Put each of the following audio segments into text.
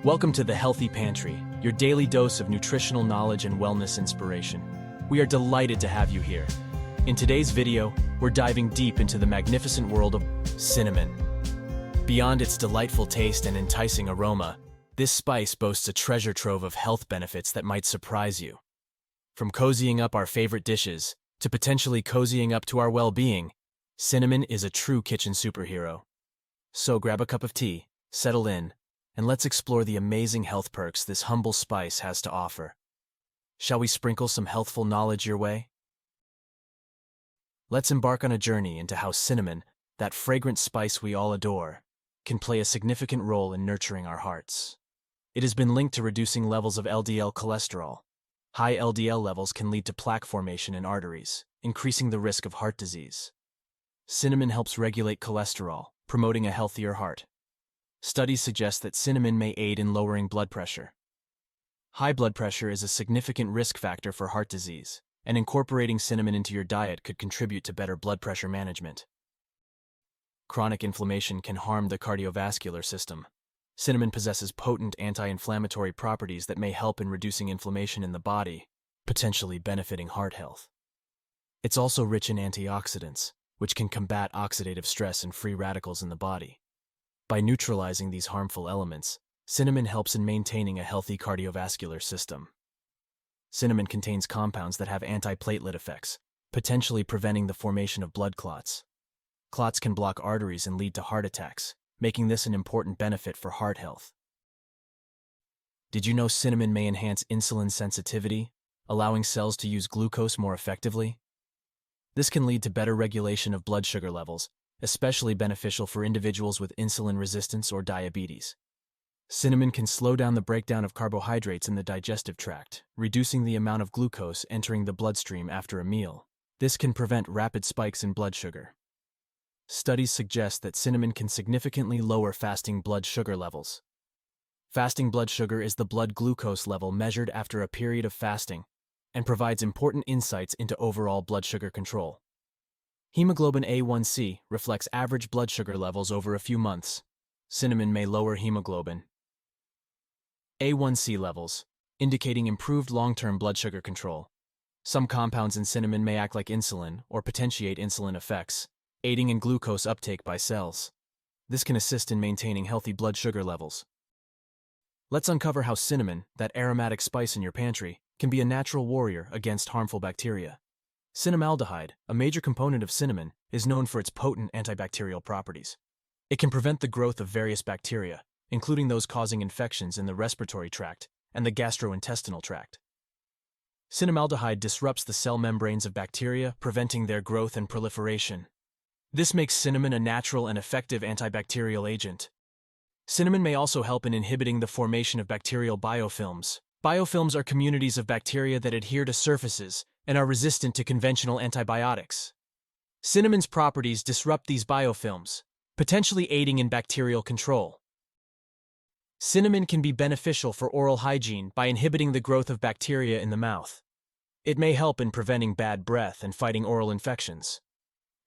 Welcome to the Healthy Pantry, your daily dose of nutritional knowledge and wellness inspiration. We are delighted to have you here. In today's video, we're diving deep into the magnificent world of cinnamon. Beyond its delightful taste and enticing aroma, this spice boasts a treasure trove of health benefits that might surprise you. From cozying up our favorite dishes to potentially cozying up to our well-being, cinnamon is a true kitchen superhero. So grab a cup of tea, settle in, and let's explore the amazing health perks this humble spice has to offer. Shall we sprinkle some healthful knowledge your way? Let's embark on a journey into how cinnamon, that fragrant spice we all adore, can play a significant role in nurturing our hearts. It has been linked to reducing levels of LDL cholesterol. High LDL levels can lead to plaque formation in arteries, increasing the risk of heart disease. Cinnamon helps regulate cholesterol, promoting a healthier heart. Studies suggest that cinnamon may aid in lowering blood pressure. High blood pressure is a significant risk factor for heart disease, and incorporating cinnamon into your diet could contribute to better blood pressure management. Chronic inflammation can harm the cardiovascular system. Cinnamon possesses potent anti-inflammatory properties that may help in reducing inflammation in the body, potentially benefiting heart health. It's also rich in antioxidants, which can combat oxidative stress and free radicals in the body. By neutralizing these harmful elements, cinnamon helps in maintaining a healthy cardiovascular system. Cinnamon contains compounds that have antiplatelet effects, potentially preventing the formation of blood clots. Clots can block arteries and lead to heart attacks, making this an important benefit for heart health. Did you know cinnamon may enhance insulin sensitivity, allowing cells to use glucose more effectively? This can lead to better regulation of blood sugar levels, especially beneficial for individuals with insulin resistance or diabetes. Cinnamon can slow down the breakdown of carbohydrates in the digestive tract, reducing the amount of glucose entering the bloodstream after a meal. This can prevent rapid spikes in blood sugar. Studies suggest that cinnamon can significantly lower fasting blood sugar levels. Fasting blood sugar is the blood glucose level measured after a period of fasting and provides important insights into overall blood sugar control. Hemoglobin A1C reflects average blood sugar levels over a few months. Cinnamon may lower hemoglobin A1C levels, indicating improved long-term blood sugar control. Some compounds in cinnamon may act like insulin or potentiate insulin effects, aiding in glucose uptake by cells. This can assist in maintaining healthy blood sugar levels. Let's uncover how cinnamon, that aromatic spice in your pantry, can be a natural warrior against harmful bacteria. Cinnamaldehyde, a major component of cinnamon, is known for its potent antibacterial properties. It can prevent the growth of various bacteria, including those causing infections in the respiratory tract and the gastrointestinal tract. Cinnamaldehyde disrupts the cell membranes of bacteria, preventing their growth and proliferation. This makes cinnamon a natural and effective antibacterial agent. Cinnamon may also help in inhibiting the formation of bacterial biofilms. Biofilms are communities of bacteria that adhere to surfaces and are resistant to conventional antibiotics. Cinnamon's properties disrupt these biofilms, potentially aiding in bacterial control. Cinnamon can be beneficial for oral hygiene by inhibiting the growth of bacteria in the mouth. It may help in preventing bad breath and fighting oral infections.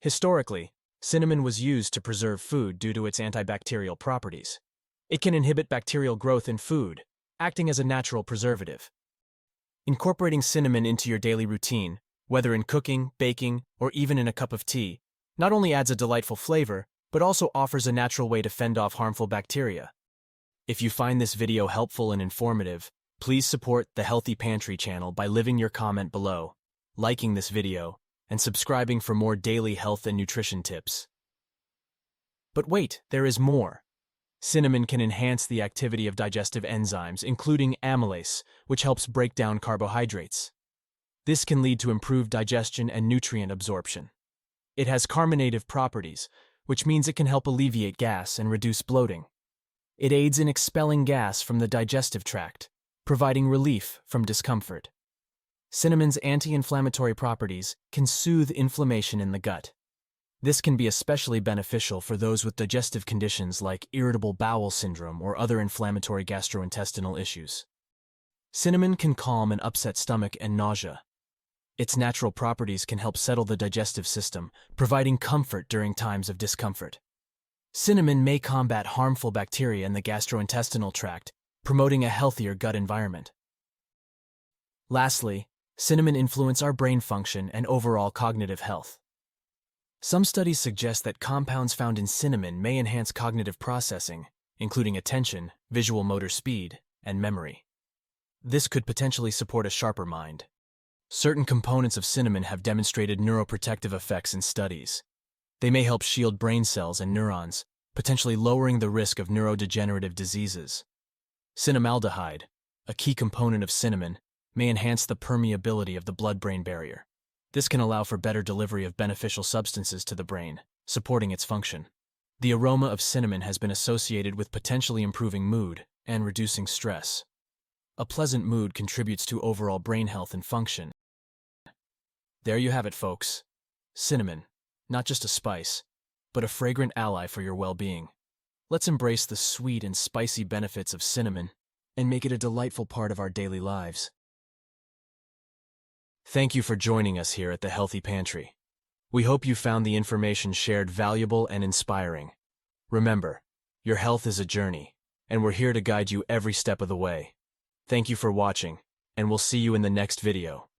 Historically, cinnamon was used to preserve food due to its antibacterial properties. It can inhibit bacterial growth in food, acting as a natural preservative. Incorporating cinnamon into your daily routine, whether in cooking, baking, or even in a cup of tea, not only adds a delightful flavor, but also offers a natural way to fend off harmful bacteria. If you find this video helpful and informative, please support the Healthy Pantry channel by leaving your comment below, liking this video, and subscribing for more daily health and nutrition tips. But wait, there is more. Cinnamon can enhance the activity of digestive enzymes, including amylase, which helps break down carbohydrates. This can lead to improved digestion and nutrient absorption. It has carminative properties, which means it can help alleviate gas and reduce bloating. It aids in expelling gas from the digestive tract, providing relief from discomfort. Cinnamon's anti-inflammatory properties can soothe inflammation in the gut. This can be especially beneficial for those with digestive conditions like irritable bowel syndrome or other inflammatory gastrointestinal issues. Cinnamon can calm an upset stomach and nausea. Its natural properties can help settle the digestive system, providing comfort during times of discomfort. Cinnamon may combat harmful bacteria in the gastrointestinal tract, promoting a healthier gut environment. Lastly, cinnamon influences our brain function and overall cognitive health. Some studies suggest that compounds found in cinnamon may enhance cognitive processing, including attention, visual motor speed, and memory. This could potentially support a sharper mind. Certain components of cinnamon have demonstrated neuroprotective effects in studies. They may help shield brain cells and neurons, potentially lowering the risk of neurodegenerative diseases. Cinnamaldehyde, a key component of cinnamon, may enhance the permeability of the blood-brain barrier. This can allow for better delivery of beneficial substances to the brain, supporting its function. The aroma of cinnamon has been associated with potentially improving mood and reducing stress. A pleasant mood contributes to overall brain health and function. There you have it, folks. Cinnamon, not just a spice, but a fragrant ally for your well-being. Let's embrace the sweet and spicy benefits of cinnamon and make it a delightful part of our daily lives. Thank you for joining us here at the Healthy Pantry. We hope you found the information shared valuable and inspiring. Remember, your health is a journey, and we're here to guide you every step of the way. Thank you for watching, and we'll see you in the next video.